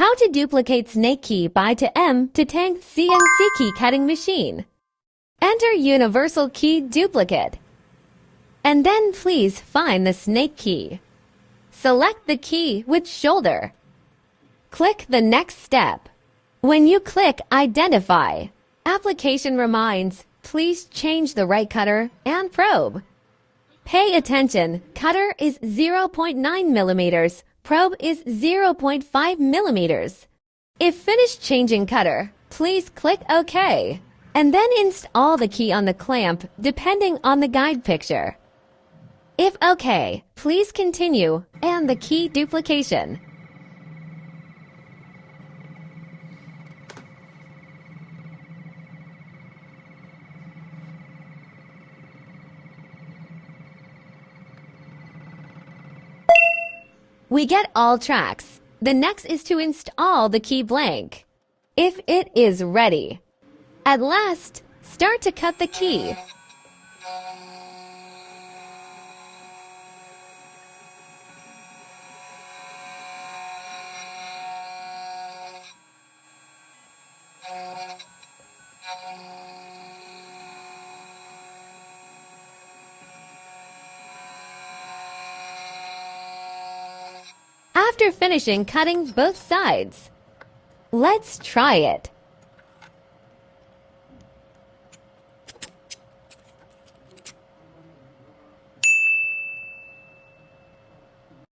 How to duplicate snake key by to M to tank CNC key cutting machine. Enter universal key duplicate. And then please find the snake key. Select the key with shoulder. Click the next step. When you click Identify, application reminds, please change the right cutter and probe. Pay attention, cutter is 0.9 millimeters, probe is 0.5 millimeters. If finished changing cutter, please click OK, and then install the key on the clamp depending on the guide picture. If OK, please continue and the key duplication. We get all tracks. The next is to install the key blank. If it is ready. At last, start to cut the key. After finishing cutting both sides, let's try it.